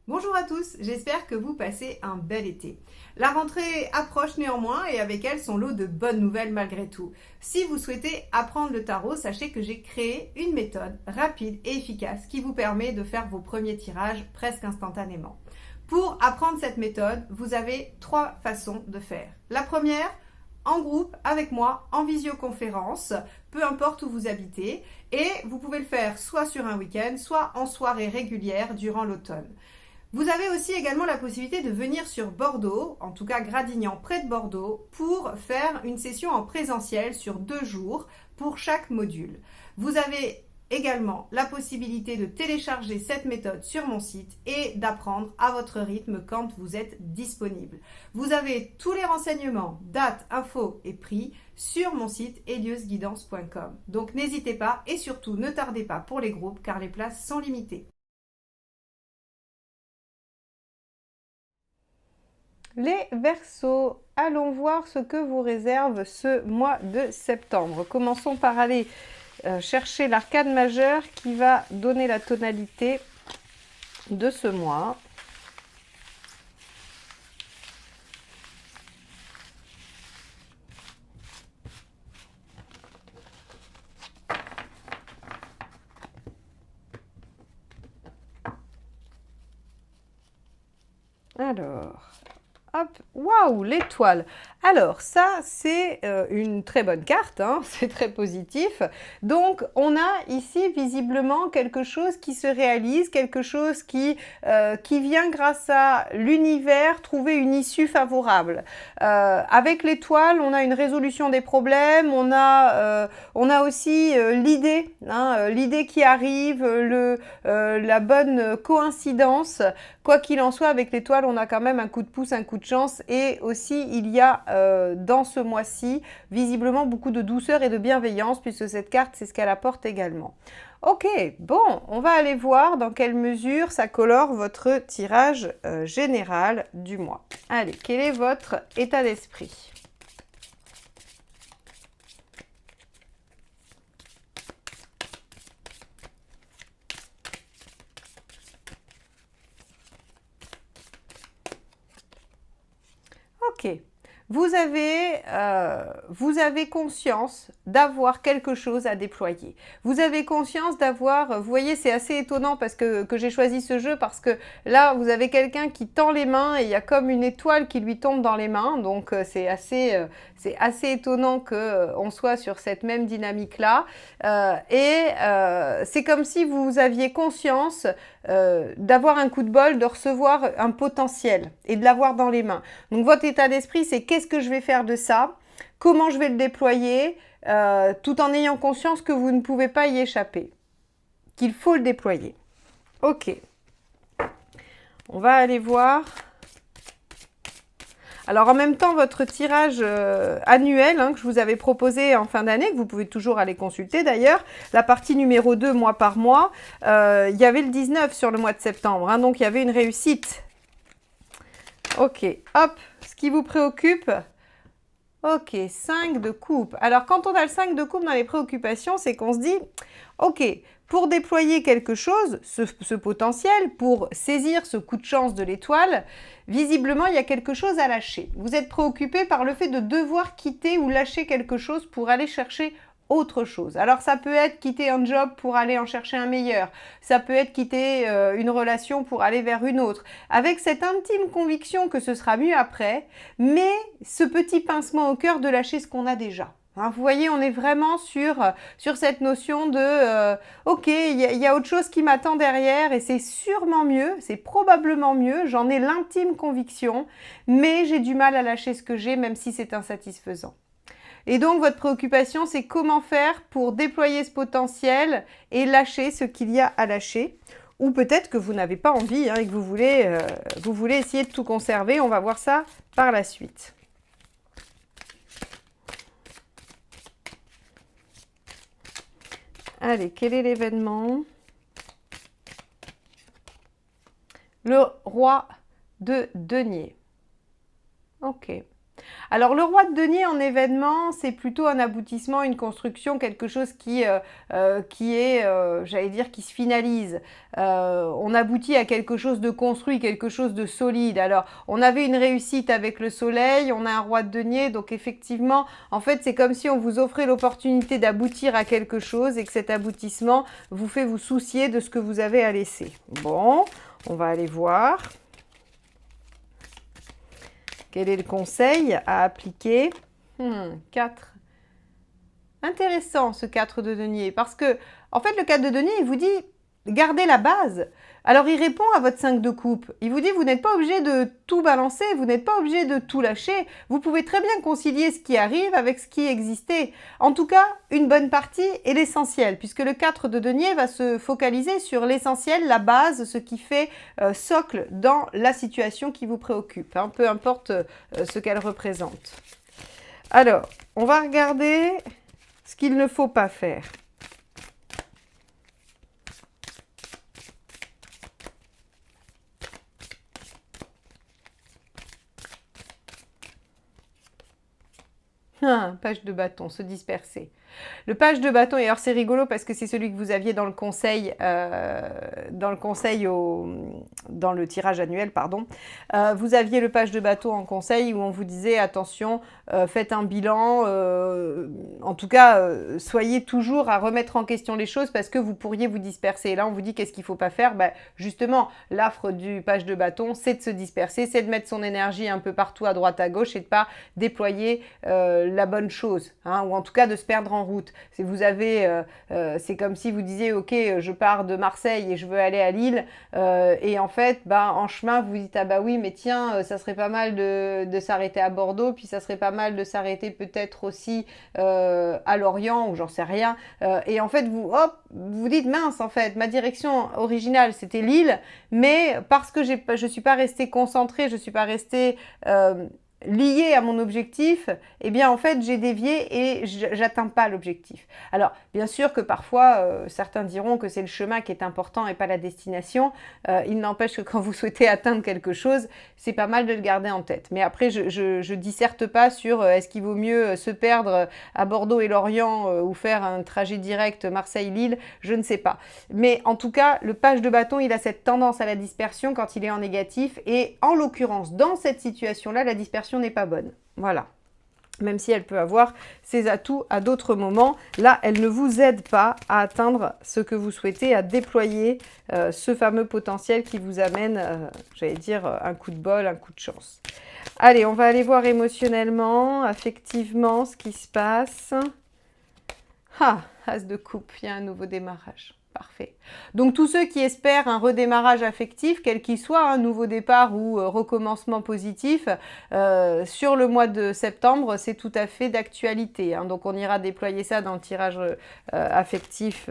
Bonjour à tous, j'espère que vous passez un bel été. La rentrée approche néanmoins et avec elle son lot de bonnes nouvelles malgré tout. Si vous souhaitez apprendre le tarot, sachez que j'ai créé une méthode rapide et efficace qui vous permet de faire vos premiers tirages presque instantanément. Pour apprendre cette méthode, vous avez trois façons de faire. La première, en groupe avec moi, en visioconférence, peu importe où vous habitez, et vous pouvez le faire soit sur un week-end, soit en soirée régulière durant l'automne. Vous avez aussi également la possibilité de venir sur Bordeaux, en tout cas Gradignan près de Bordeaux, pour faire une session en présentiel sur 2 jours pour chaque module. Vous avez également la possibilité de télécharger cette méthode sur mon site et d'apprendre à votre rythme quand vous êtes disponible. Vous avez tous les renseignements, dates, infos et prix sur mon site eliusguidance.com. Donc n'hésitez pas et surtout ne tardez pas pour les groupes car les places sont limitées. Les Verseaux, allons voir ce que vous réserve ce mois de septembre. Commençons par aller chercher l'arcane majeure qui va donner la tonalité de ce mois. Alors, hop, waouh, l'étoile. Alors ça, c'est une très bonne carte, hein, c'est très positif. Donc, on a ici visiblement quelque chose qui se réalise, quelque chose qui vient grâce à l'univers trouver une issue favorable. Avec l'étoile, on a une résolution des problèmes, on a aussi l'idée, hein, l'idée qui arrive, la bonne coïncidence. Quoi qu'il en soit, avec l'étoile, on a quand même un coup de pouce, un coup de chance. Et aussi, il y a dans ce mois-ci, visiblement, beaucoup de douceur et de bienveillance, puisque cette carte, c'est ce qu'elle apporte également. Ok, bon, on va aller voir dans quelle mesure ça colore votre tirage général du mois. Allez, quel est votre état d'esprit ? Ok. Vous avez conscience d'avoir quelque chose à déployer. Vous avez conscience d'avoir, vous voyez, c'est assez étonnant parce que j'ai choisi ce jeu parce que là, vous avez quelqu'un qui tend les mains et il y a comme une étoile qui lui tombe dans les mains. Donc, c'est assez étonnant qu'on soit sur cette même dynamique-là. C'est comme si vous aviez conscience d'avoir un coup de bol, de recevoir un potentiel et de l'avoir dans les mains. Donc votre état d'esprit, c'est qu'est-ce que je vais faire de ça, comment je vais le déployer, tout en ayant conscience que vous ne pouvez pas y échapper, qu'il faut le déployer. Ok, on va aller voir. Alors en même temps, votre tirage annuel que je vous avais proposé en fin d'année, que vous pouvez toujours aller consulter d'ailleurs, la partie numéro 2, mois par mois, il y avait le 19 sur le mois de septembre, donc il y avait une réussite. Ok, hop, ce qui vous préoccupe. Ok, 5 de coupe. Alors, quand on a le 5 de coupe dans les préoccupations, c'est qu'on se dit, ok, pour déployer quelque chose, ce potentiel, pour saisir ce coup de chance de l'étoile, visiblement, il y a quelque chose à lâcher. Vous êtes préoccupé par le fait de devoir quitter ou lâcher quelque chose pour aller chercher autre chose. Alors ça peut être quitter un job pour aller en chercher un meilleur, ça peut être quitter une relation pour aller vers une autre, avec cette intime conviction que ce sera mieux après, mais ce petit pincement au cœur de lâcher ce qu'on a déjà. Vous voyez, on est vraiment sur cette notion de ok, il y a autre chose qui m'attend derrière et c'est sûrement mieux, c'est probablement mieux, j'en ai l'intime conviction, mais j'ai du mal à lâcher ce que j'ai même si c'est insatisfaisant. Et donc, votre préoccupation, c'est comment faire pour déployer ce potentiel et lâcher ce qu'il y a à lâcher. Ou peut-être que vous n'avez pas envie et que vous voulez essayer de tout conserver. On va voir ça par la suite. Allez, quel est l'événement ? Le roi de denier. Ok. Alors, le roi de denier en événement, c'est plutôt un aboutissement, une construction, quelque chose qui est, j'allais dire, qui se finalise. On aboutit à quelque chose de construit, quelque chose de solide. Alors, on avait une réussite avec le soleil, on a un roi de denier, donc effectivement, en fait, c'est comme si on vous offrait l'opportunité d'aboutir à quelque chose et que cet aboutissement vous fait vous soucier de ce que vous avez à laisser. Bon, on va aller voir. Quel est le conseil à appliquer? 4. Intéressant ce 4 de denier, parce que, en fait, le 4 de denier, il vous dit, gardez la base. Alors, il répond à votre 5 de coupe. Il vous dit, vous n'êtes pas obligé de tout balancer, vous n'êtes pas obligé de tout lâcher. Vous pouvez très bien concilier ce qui arrive avec ce qui existait. En tout cas, une bonne partie est l'essentiel, puisque le 4 de denier va se focaliser sur l'essentiel, la base, ce qui fait socle dans la situation qui vous préoccupe, hein, peu importe ce qu'elle représente. Alors, on va regarder ce qu'il ne faut pas faire. Page de bâton, se disperser. Le page de bâton, et alors c'est rigolo parce que c'est celui que vous aviez dans le conseil, dans le tirage annuel, pardon. Vous aviez le page de bâton en conseil où on vous disait attention, faites un bilan, en tout cas, soyez toujours à remettre en question les choses parce que vous pourriez vous disperser. Et là, on vous dit qu'est-ce qu'il ne faut pas faire? Justement, l'affre du page de bâton, c'est de se disperser, c'est de mettre son énergie un peu partout à droite, à gauche et de ne pas déployer la bonne chose, hein, ou en tout cas de se perdre en route. Si vous avez, c'est comme si vous disiez, ok, je pars de Marseille et je veux aller à Lille, et en fait, en chemin, vous dites, ah bah oui, mais tiens, ça serait pas mal de s'arrêter à Bordeaux, puis ça serait pas mal de s'arrêter peut-être aussi à Lorient, ou j'en sais rien, et en fait, vous dites, mince, en fait, ma direction originale, c'était Lille, mais parce que je suis pas restée concentrée, je suis pas restée lié à mon objectif, eh bien en fait j'ai dévié et j'atteins pas l'objectif. Alors bien sûr que parfois certains diront que c'est le chemin qui est important et pas la destination. Il n'empêche que quand vous souhaitez atteindre quelque chose, c'est pas mal de le garder en tête. Mais après je disserte pas sur est-ce qu'il vaut mieux se perdre à Bordeaux et Lorient ou faire un trajet direct Marseille-Lille, je ne sais pas. Mais en tout cas, le page de bâton, il a cette tendance à la dispersion quand il est en négatif et en l'occurrence dans cette situation-là, la dispersion n'est pas bonne. Voilà. Même si elle peut avoir ses atouts à d'autres moments, là, elle ne vous aide pas à atteindre ce que vous souhaitez, à déployer ce fameux potentiel qui vous amène, j'allais dire, un coup de bol, un coup de chance. Allez, on va aller voir émotionnellement, affectivement, ce qui se passe. As de coupe, il y a un nouveau démarrage. Parfait. Donc tous ceux qui espèrent un redémarrage affectif, quel qu'il soit, un nouveau départ ou recommencement positif, sur le mois de septembre, c'est tout à fait d'actualité, hein. Donc on ira déployer ça dans le tirage affectif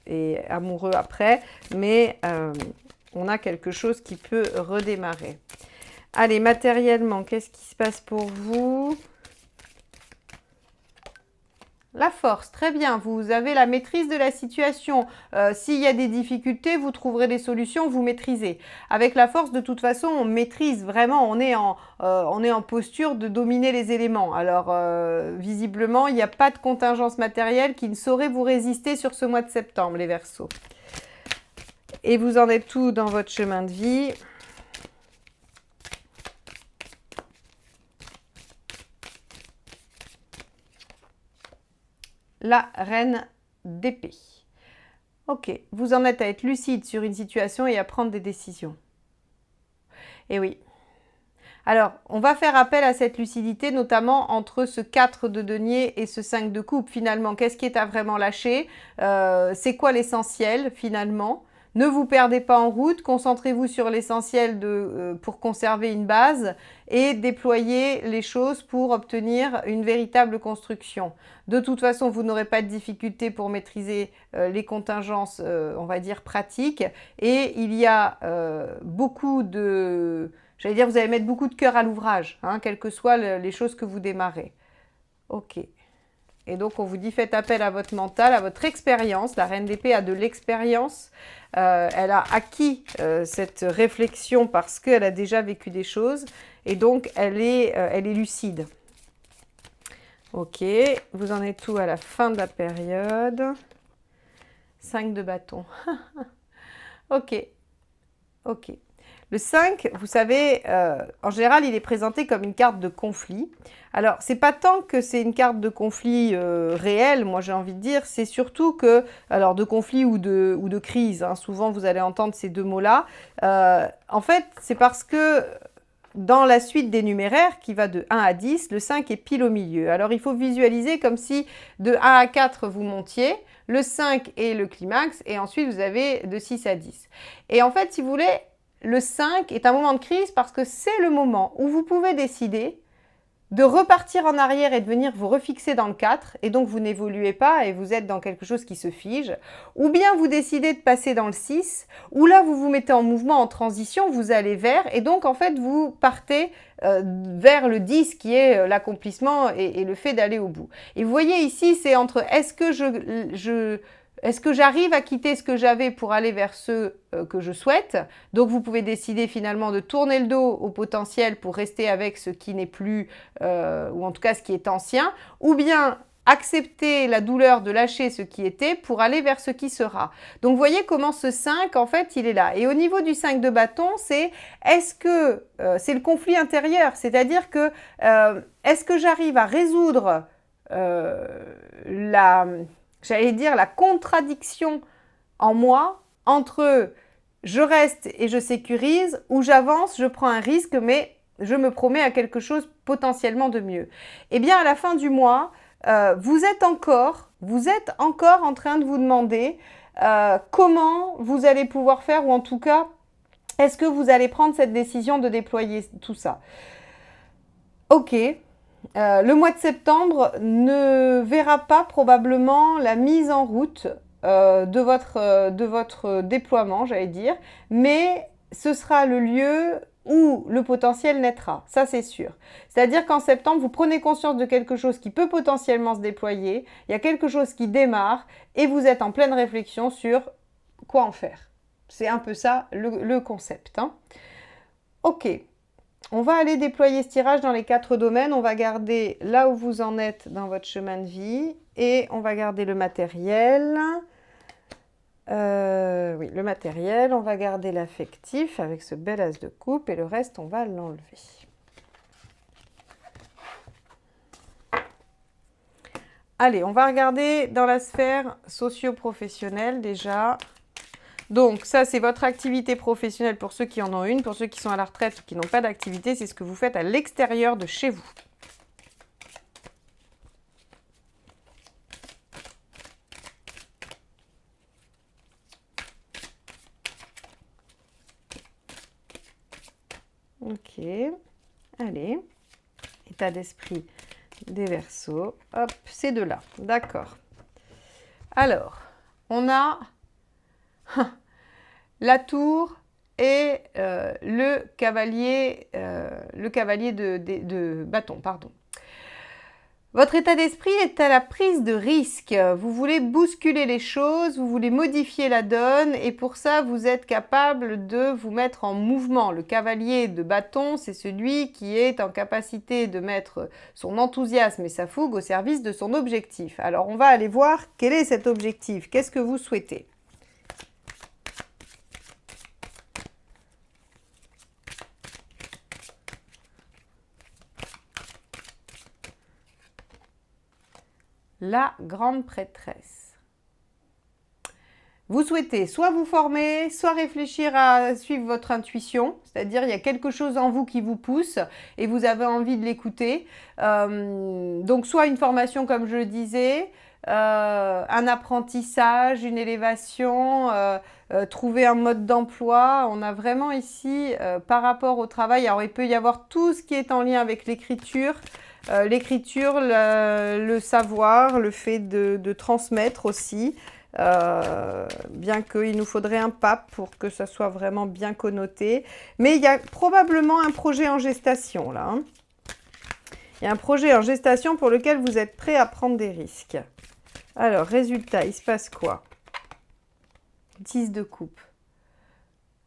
et amoureux après, mais on a quelque chose qui peut redémarrer. Allez, matériellement, qu'est-ce qui se passe pour vous ? La force, très bien, vous avez la maîtrise de la situation. S'il y a des difficultés, vous trouverez des solutions, vous maîtrisez. Avec la force, de toute façon, on maîtrise vraiment, on est en posture de dominer les éléments. Alors, visiblement, il n'y a pas de contingence matérielle qui ne saurait vous résister sur ce mois de septembre, les Verseaux. Et vous en êtes tout dans votre chemin de vie. La reine d'épée. Ok, vous en êtes à être lucide sur une situation et à prendre des décisions. Et oui. Alors, on va faire appel à cette lucidité, notamment entre ce 4 de denier et ce 5 de coupe. Finalement, qu'est-ce qui est à vraiment lâcher? C'est quoi l'essentiel, finalement? Ne vous perdez pas en route, concentrez-vous sur l'essentiel pour conserver une base et déployer les choses pour obtenir une véritable construction. De toute façon, vous n'aurez pas de difficulté pour maîtriser les contingences, on va dire, pratiques. Et il y a beaucoup de... J'allais dire, vous allez mettre beaucoup de cœur à l'ouvrage, hein, quelles que soient les choses que vous démarrez. Ok. Et donc, on vous dit, faites appel à votre mental, à votre expérience. La reine d'épée a de l'expérience. Elle a acquis cette réflexion parce qu'elle a déjà vécu des choses. Et donc, elle est lucide. Ok, vous en êtes où à la fin de la période? 5 de bâton. Ok, ok. Le 5, vous savez, en général, il est présenté comme une carte de conflit. Alors, c'est pas tant que c'est une carte de conflit réelle, moi j'ai envie de dire, c'est surtout que, alors de conflit ou de crise, hein, souvent vous allez entendre ces deux mots-là. En fait, c'est parce que dans la suite des numéraires, qui va de 1 à 10, le 5 est pile au milieu. Alors, il faut visualiser comme si de 1 à 4, vous montiez, le 5 est le climax, et ensuite vous avez de 6 à 10. Et en fait, si vous voulez, le 5 est un moment de crise parce que c'est le moment où vous pouvez décider de repartir en arrière et de venir vous refixer dans le 4, et donc vous n'évoluez pas et vous êtes dans quelque chose qui se fige, ou bien vous décidez de passer dans le 6, où là vous vous mettez en mouvement, en transition, vous allez vers, et donc en fait vous partez vers le 10 qui est l'accomplissement et le fait d'aller au bout. Et vous voyez ici, c'est entre est-ce que j'arrive à quitter ce que j'avais pour aller vers ce que je souhaite? Donc, vous pouvez décider finalement de tourner le dos au potentiel pour rester avec ce qui n'est plus, ou en tout cas ce qui est ancien, ou bien accepter la douleur de lâcher ce qui était pour aller vers ce qui sera. Donc, vous voyez comment ce 5, en fait, il est là. Et au niveau du 5 de bâton, c'est est-ce que c'est le conflit intérieur? C'est-à-dire que est-ce que j'arrive à résoudre j'allais dire la contradiction en moi entre je reste et je sécurise ou j'avance, je prends un risque, mais je me promets à quelque chose potentiellement de mieux. Eh bien, à la fin du mois, vous êtes encore en train de vous demander comment vous allez pouvoir faire, ou en tout cas, est-ce que vous allez prendre cette décision de déployer tout ça? Ok. Le mois de septembre ne verra pas probablement la mise en route de votre déploiement, j'allais dire, mais ce sera le lieu où le potentiel naîtra, ça c'est sûr. C'est-à-dire qu'en septembre, vous prenez conscience de quelque chose qui peut potentiellement se déployer, il y a quelque chose qui démarre et vous êtes en pleine réflexion sur quoi en faire. C'est un peu ça le concept, hein. Ok. On va aller déployer ce tirage dans les 4 domaines. On va garder là où vous en êtes dans votre chemin de vie et on va garder le matériel. Oui, le matériel. On va garder l'affectif avec ce bel as de coupe et le reste, on va l'enlever. Allez, on va regarder dans la sphère socio-professionnelle déjà. Donc, ça, c'est votre activité professionnelle pour ceux qui en ont une. Pour ceux qui sont à la retraite ou qui n'ont pas d'activité, c'est ce que vous faites à l'extérieur de chez vous. Ok. Allez. État d'esprit des Verseaux. Hop, ces deux-là. D'accord. Alors, on a la tour et le cavalier de bâton, pardon. Votre état d'esprit est à la prise de risque. Vous voulez bousculer les choses, vous voulez modifier la donne et pour ça, vous êtes capable de vous mettre en mouvement. Le cavalier de bâton, c'est celui qui est en capacité de mettre son enthousiasme et sa fougue au service de son objectif. Alors, on va aller voir quel est cet objectif. Qu'est-ce que vous souhaitez ? La grande prêtresse. Vous souhaitez soit vous former, soit réfléchir à suivre votre intuition, c'est-à-dire il y a quelque chose en vous qui vous pousse et vous avez envie de l'écouter. Donc soit une formation comme je le disais, un apprentissage, une élévation, trouver un mode d'emploi. On a vraiment ici, par rapport au travail, alors il peut y avoir tout ce qui est en lien avec l'écriture, le savoir, le fait de transmettre aussi, bien qu'il nous faudrait un pape pour que ça soit vraiment bien connoté. Mais il y a probablement un projet en gestation là. Hein. Il y a un projet en gestation pour lequel vous êtes prêt à prendre des risques. Alors, résultat, il se passe quoi? 10 de coupe.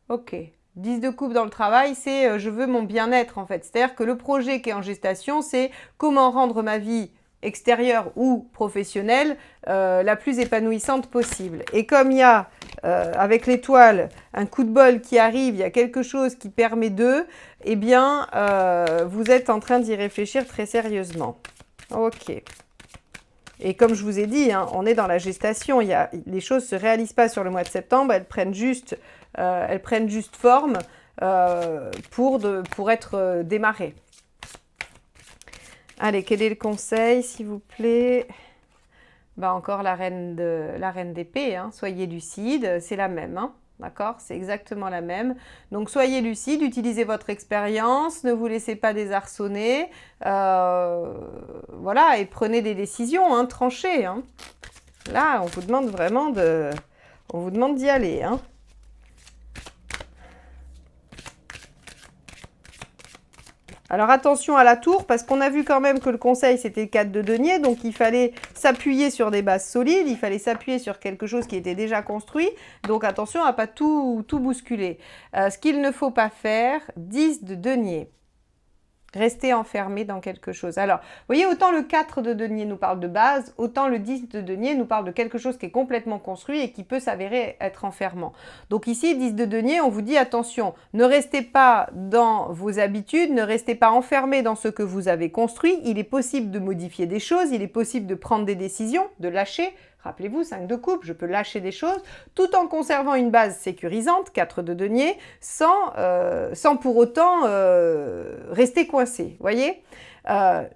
Ok. 10 de coupe dans le travail, c'est je veux mon bien-être en fait. C'est-à-dire que le projet qui est en gestation, c'est comment rendre ma vie extérieure ou professionnelle la plus épanouissante possible. Et comme il y a, avec l'étoile, un coup de bol qui arrive, il y a quelque chose qui permet d'eux, eh bien, vous êtes en train d'y réfléchir très sérieusement. Ok. Et comme je vous ai dit, hein, on est dans la gestation. Les choses ne se réalisent pas sur le mois de septembre, elles prennent juste forme pour être démarrées. Allez, quel est le conseil, s'il vous plaît? Encore la reine d'épée, hein. Soyez lucide, c'est la même, hein. D'accord? C'est exactement la même. Donc, soyez lucide, utilisez votre expérience, ne vous laissez pas désarçonner. Voilà, et prenez des décisions, hein, tranchez. Hein. Là, on vous demande vraiment on vous demande d'y aller, hein. Alors attention à la tour, parce qu'on a vu quand même que le conseil, c'était le 4 de denier, donc il fallait s'appuyer sur des bases solides, il fallait s'appuyer sur quelque chose qui était déjà construit, donc attention à ne pas tout bousculer. Ce qu'il ne faut pas faire, 10 de denier. Rester enfermé dans quelque chose. Alors, vous voyez, autant le 4 de denier nous parle de base, autant le 10 de denier nous parle de quelque chose qui est complètement construit et qui peut s'avérer être enfermant. Donc ici, 10 de denier, on vous dit attention, ne restez pas dans vos habitudes, ne restez pas enfermé dans ce que vous avez construit. Il est possible de modifier des choses, il est possible de prendre des décisions, de lâcher. Rappelez-vous, 5 de coupe, je peux lâcher des choses, tout en conservant une base sécurisante, 4 de denier, sans pour autant rester coincé. Voyez,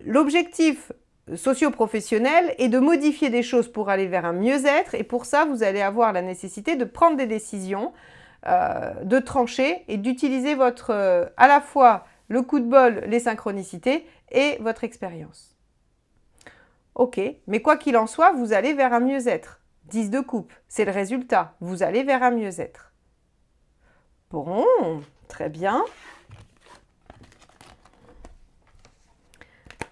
l'objectif socio-professionnel est de modifier des choses pour aller vers un mieux-être, et pour ça, vous allez avoir la nécessité de prendre des décisions, de trancher et d'utiliser à la fois le coup de bol, les synchronicités et votre expérience. Ok, mais quoi qu'il en soit, vous allez vers un mieux-être. 10 de coupe, c'est le résultat. Vous allez vers un mieux-être. Bon, très bien.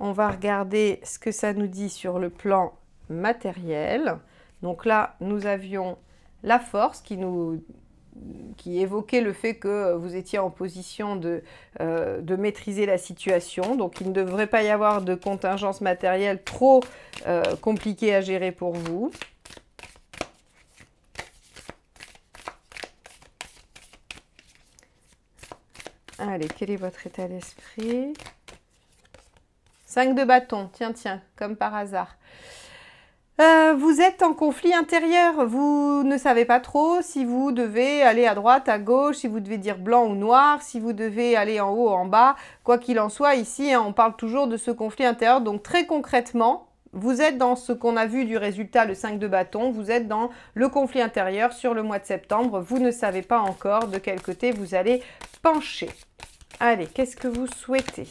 On va regarder ce que ça nous dit sur le plan matériel. Donc là, nous avions la force qui évoquait le fait que vous étiez en position de maîtriser la situation. Donc, il ne devrait pas y avoir de contingence matérielle trop compliquée à gérer pour vous. Allez, quel est votre état d'esprit? 5 de bâton, tiens, comme par hasard. Vous êtes en conflit intérieur, vous ne savez pas trop si vous devez aller à droite, à gauche, si vous devez dire blanc ou noir, si vous devez aller en haut ou en bas. Quoi qu'il en soit, ici, hein, on parle toujours de ce conflit intérieur. Donc très concrètement, vous êtes dans ce qu'on a vu du résultat, le 5 de bâton, vous êtes dans le conflit intérieur sur le mois de septembre. Vous ne savez pas encore de quel côté vous allez pencher. Allez, qu'est-ce que vous souhaitez ?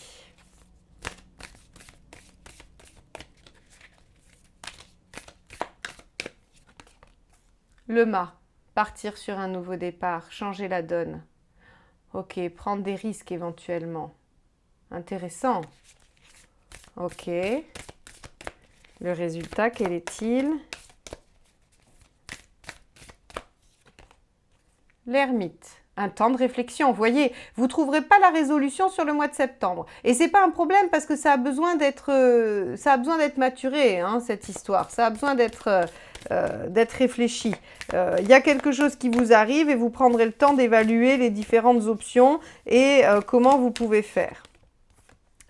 Le mât, partir sur un nouveau départ, changer la donne. Ok, prendre des risques éventuellement. Intéressant. Ok. Le résultat, quel est-il? L'ermite. Un temps de réflexion. Vous voyez, vous ne trouverez pas la résolution sur le mois de septembre. Et ce n'est pas un problème parce que ça a besoin d'être maturé, hein, cette histoire. Ça a besoin d'être réfléchi. Il y a quelque chose qui vous arrive et vous prendrez le temps d'évaluer les différentes options et comment vous pouvez faire.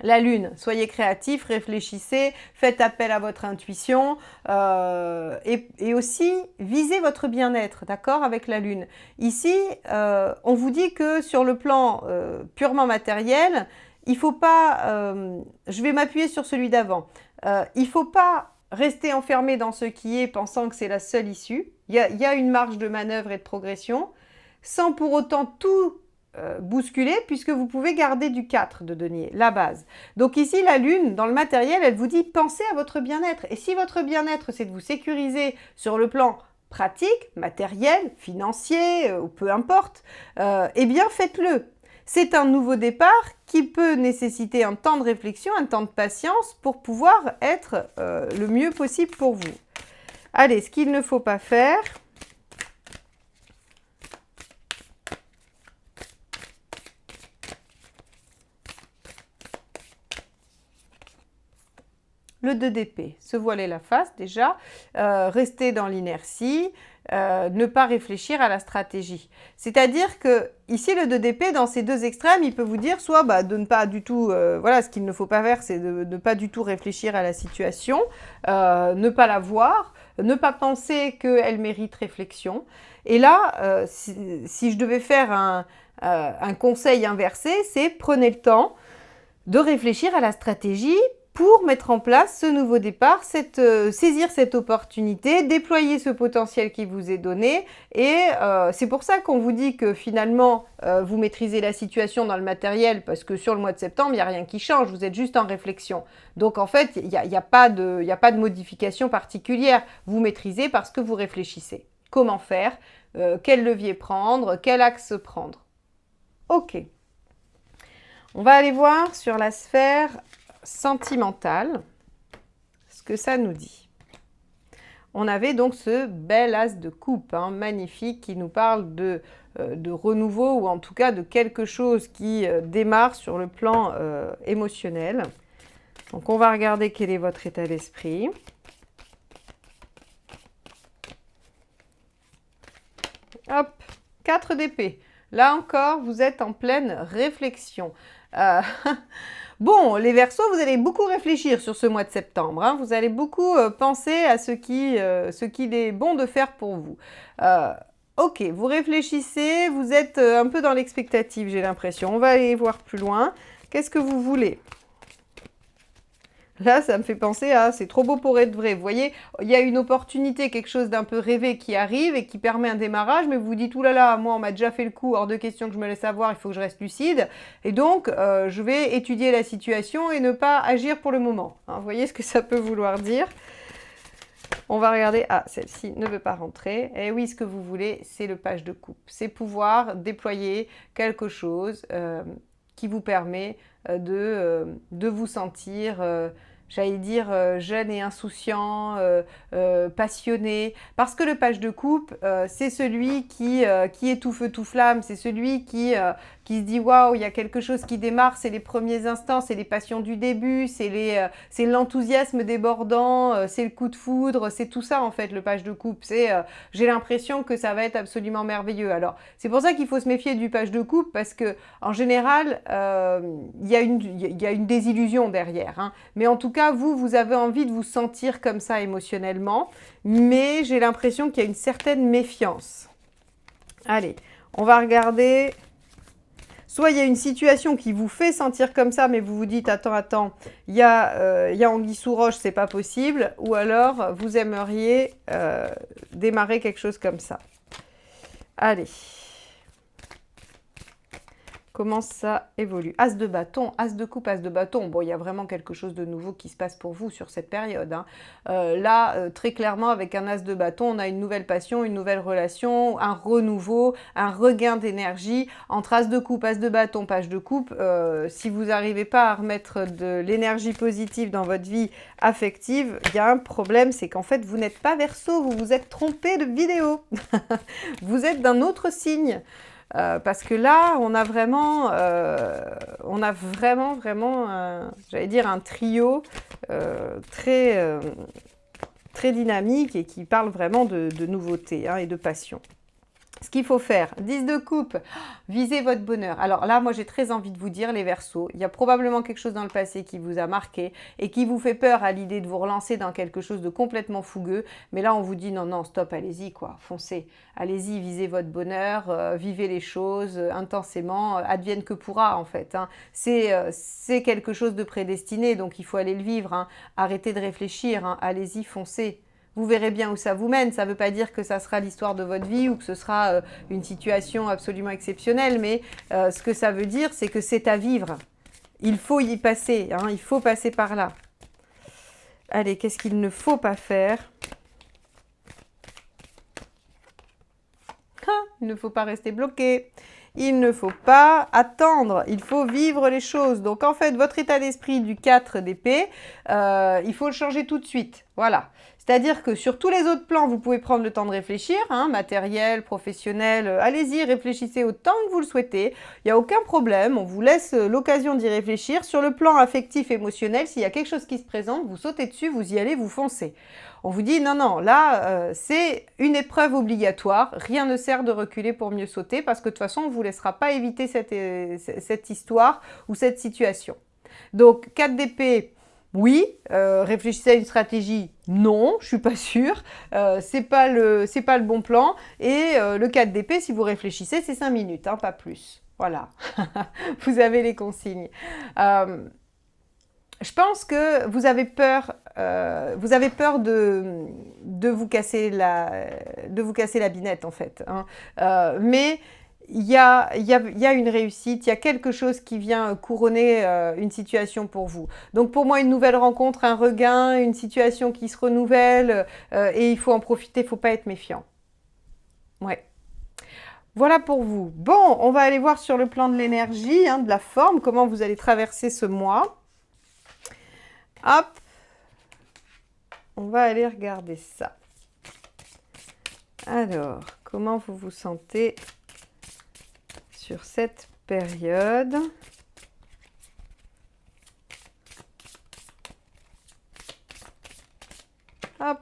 La lune, soyez créatif, réfléchissez, faites appel à votre intuition et aussi visez votre bien-être, d'accord, avec la lune. Ici, on vous dit que sur le plan purement matériel, il ne faut pas, je vais m'appuyer sur celui d'avant, il ne faut pas rester enfermé dans ce qui est pensant que c'est la seule issue. Il y a une marge de manœuvre et de progression sans pour autant tout bousculer puisque vous pouvez garder du 4 de denier, la base. Donc ici, la lune, dans le matériel, elle vous dit pensez à votre bien-être. Et si votre bien-être, c'est de vous sécuriser sur le plan pratique, matériel, financier, ou peu importe, eh bien faites-le. C'est un nouveau départ qui peut nécessiter un temps de réflexion, un temps de patience pour pouvoir être le mieux possible pour vous. Allez, ce qu'il ne faut pas faire. Le 2 d'épée, se voiler la face déjà, rester dans l'inertie, ne pas réfléchir à la stratégie. C'est-à-dire que ici, le 2 d'épée, dans ces deux extrêmes, il peut vous dire soit de ne pas du tout, voilà, ce qu'il ne faut pas faire, c'est de ne pas du tout réfléchir à la situation, ne pas la voir, ne pas penser qu'elle mérite réflexion. Et là, si je devais faire un conseil inversé, c'est prenez le temps de réfléchir à la stratégie pour mettre en place ce nouveau départ, saisir cette opportunité, déployer ce potentiel qui vous est donné. Et c'est pour ça qu'on vous dit que finalement, vous maîtrisez la situation dans le matériel, parce que sur le mois de septembre, il n'y a rien qui change, vous êtes juste en réflexion. Donc en fait, il n'y a pas de modification particulière. Vous maîtrisez parce que vous réfléchissez. Comment faire, quel levier prendre, quel axe prendre. Ok. On va aller voir sur la sphère sentimentale ce que ça nous dit. On avait donc ce bel as de coupe, magnifique, qui nous parle de renouveau, ou en tout cas de quelque chose qui démarre sur le plan émotionnel. Donc on va regarder quel est votre état d'esprit. Hop, 4 d'épée. Là encore, vous êtes en pleine réflexion. Bon, les Verseaux, vous allez beaucoup réfléchir sur ce mois de septembre. Vous allez beaucoup penser à ce qu'il est bon de faire pour vous. Ok, vous réfléchissez, vous êtes un peu dans l'expectative, j'ai l'impression. On va aller voir plus loin. Qu'est-ce que vous voulez ? Là, ça me fait penser à « c'est trop beau pour être vrai ». Vous voyez, il y a une opportunité, quelque chose d'un peu rêvé qui arrive et qui permet un démarrage, mais vous vous dites « Ouh là là, moi, on m'a déjà fait le coup, hors de question que je me laisse avoir, il faut que je reste lucide. » Et donc, je vais étudier la situation et ne pas agir pour le moment. Vous voyez ce que ça peut vouloir dire ? On va regarder. Ah, celle-ci ne veut pas rentrer. Et oui, ce que vous voulez, c'est le page de coupe. C'est pouvoir déployer quelque chose qui vous permet de vous sentir, j'allais dire, jeune et insouciant, passionné. Parce que le page de coupe, c'est celui qui est tout feu, tout flamme. C'est celui qui se dit « Waouh, il y a quelque chose qui démarre, c'est les premiers instants, c'est les passions du début, c'est l'enthousiasme débordant, c'est le coup de foudre, c'est tout ça en fait le page de coupe. J'ai l'impression que ça va être absolument merveilleux. » Alors, c'est pour ça qu'il faut se méfier du page de coupe parce que en général, il y a une désillusion derrière. Mais en tout cas, vous avez envie de vous sentir comme ça émotionnellement, mais j'ai l'impression qu'il y a une certaine méfiance. Allez, on va regarder. Soit il y a une situation qui vous fait sentir comme ça, mais vous vous dites « Attends, il y a anguille sous roche, c'est pas possible. » Ou alors, vous aimeriez démarrer quelque chose comme ça. Allez. Comment ça évolue? As de bâton, as de coupe, as de bâton. Bon, il y a vraiment quelque chose de nouveau qui se passe pour vous sur cette période. Là, très clairement, avec un as de bâton, on a une nouvelle passion, une nouvelle relation, un renouveau, un regain d'énergie. Entre as de coupe, as de bâton, page de coupe, si vous n'arrivez pas à remettre de l'énergie positive dans votre vie affective, il y a un problème, c'est qu'en fait, vous n'êtes pas Verseau, vous vous êtes trompé de vidéo. Vous êtes d'un autre signe. Parce que là, on a vraiment, j'allais dire, un trio très dynamique et qui parle vraiment de nouveauté et de passion. Ce qu'il faut faire, 10 de coupe, visez votre bonheur. Alors là, moi, j'ai très envie de vous dire, les Verseaux, il y a probablement quelque chose dans le passé qui vous a marqué et qui vous fait peur à l'idée de vous relancer dans quelque chose de complètement fougueux. Mais là, on vous dit non, stop, allez-y, quoi, foncez. Allez-y, visez votre bonheur, vivez les choses intensément, advienne que pourra, en fait. C'est quelque chose de prédestiné, donc il faut aller le vivre. Arrêtez de réfléchir, allez-y, foncez. Vous verrez bien où ça vous mène. Ça ne veut pas dire que ça sera l'histoire de votre vie ou que ce sera une situation absolument exceptionnelle, mais ce que ça veut dire, c'est que c'est à vivre. Il faut y passer, il faut passer par là. Allez, qu'est-ce qu'il ne faut pas faire? Il ne faut pas rester bloqué. il ne faut pas attendre, il faut vivre les choses. Donc en fait, votre état d'esprit du 4 d'épée, il faut le changer tout de suite. Voilà. C'est-à-dire que sur tous les autres plans, vous pouvez prendre le temps de réfléchir, hein, matériel, professionnel, allez-y, réfléchissez autant que vous le souhaitez. Il n'y a aucun problème, on vous laisse l'occasion d'y réfléchir. Sur le plan affectif, émotionnel, s'il y a quelque chose qui se présente, vous sautez dessus, vous y allez, vous foncez. On vous dit non, non, là, c'est une épreuve obligatoire, rien ne sert de reculer pour mieux sauter parce que de toute façon, on ne vous laissera pas éviter cette histoire ou cette situation. Donc, 4 d'épée, oui, réfléchissez à une stratégie, non, je suis pas sûre, c'est pas le bon plan. Et le 4 d'épée, si vous réfléchissez, c'est 5 minutes, hein, pas plus. Voilà, vous avez les consignes. Je pense que vous avez peur de vous casser la binette en fait. Hein. Mais il y a une réussite, il y a quelque chose qui vient couronner une situation pour vous. Donc pour moi, une nouvelle rencontre, un regain, une situation qui se renouvelle et il faut en profiter, il ne faut pas être méfiant. Ouais. Voilà pour vous. Bon, on va aller voir sur le plan de l'énergie, hein, de la forme, comment vous allez traverser ce mois. Hop, on va aller regarder ça. Alors, comment vous vous sentez sur cette période? Hop,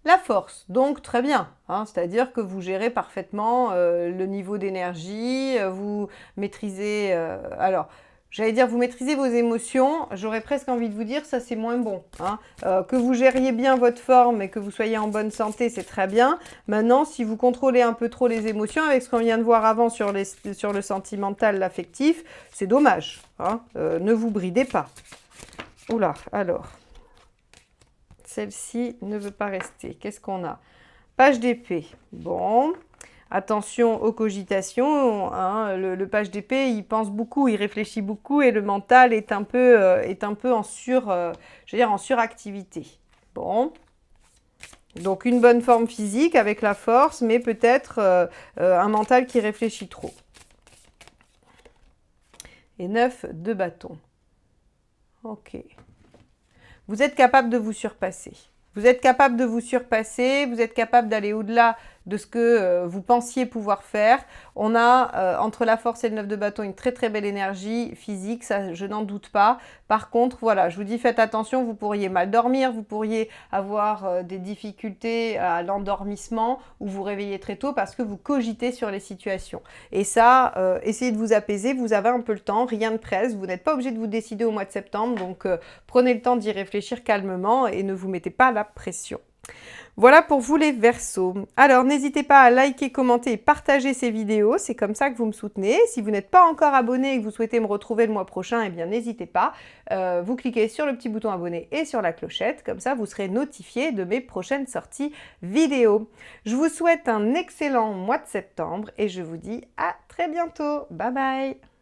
la force, donc très bien, hein, c'est-à-dire que vous gérez parfaitement le niveau d'énergie, vous maîtrisez... J'allais dire, vous maîtrisez vos émotions, j'aurais presque envie de vous dire, ça c'est moins bon. Hein. Que vous gériez bien votre forme et que vous soyez en bonne santé, c'est très bien. Maintenant, si vous contrôlez un peu trop les émotions, avec ce qu'on vient de voir avant sur le sentimental, l'affectif, c'est dommage. Hein. Ne vous bridez pas. Oula, alors, celle-ci ne veut pas rester. Qu'est-ce qu'on a? Page d'épée. Bon... Attention aux cogitations, hein, le page d'épée, il pense beaucoup, il réfléchit beaucoup et le mental est un peu en suractivité. Bon, donc une bonne forme physique avec la force, mais peut-être un mental qui réfléchit trop. Et 9 de bâton. Ok. Vous êtes capable de vous surpasser. Vous êtes capable de vous surpasser, vous êtes capable d'aller au-delà de ce que vous pensiez pouvoir faire. On a, entre la force et le 9 de bâton, une très très belle énergie physique, ça je n'en doute pas. Par contre, voilà, je vous dis faites attention, vous pourriez mal dormir, vous pourriez avoir des difficultés à l'endormissement ou vous réveiller très tôt parce que vous cogitez sur les situations. Et ça, essayez de vous apaiser, vous avez un peu le temps, rien ne presse, vous n'êtes pas obligé de vous décider au mois de septembre, donc prenez le temps d'y réfléchir calmement et ne vous mettez pas la pression. Voilà pour vous les Verseaux. Alors n'hésitez pas à liker, commenter et partager ces vidéos, c'est comme ça que vous me soutenez. Si vous n'êtes pas encore abonné et que vous souhaitez me retrouver le mois prochain, eh bien n'hésitez pas. Vous cliquez sur le petit bouton abonné et sur la clochette, comme ça vous serez notifié de mes prochaines sorties vidéo. Je vous souhaite un excellent mois de septembre et je vous dis à très bientôt. Bye bye.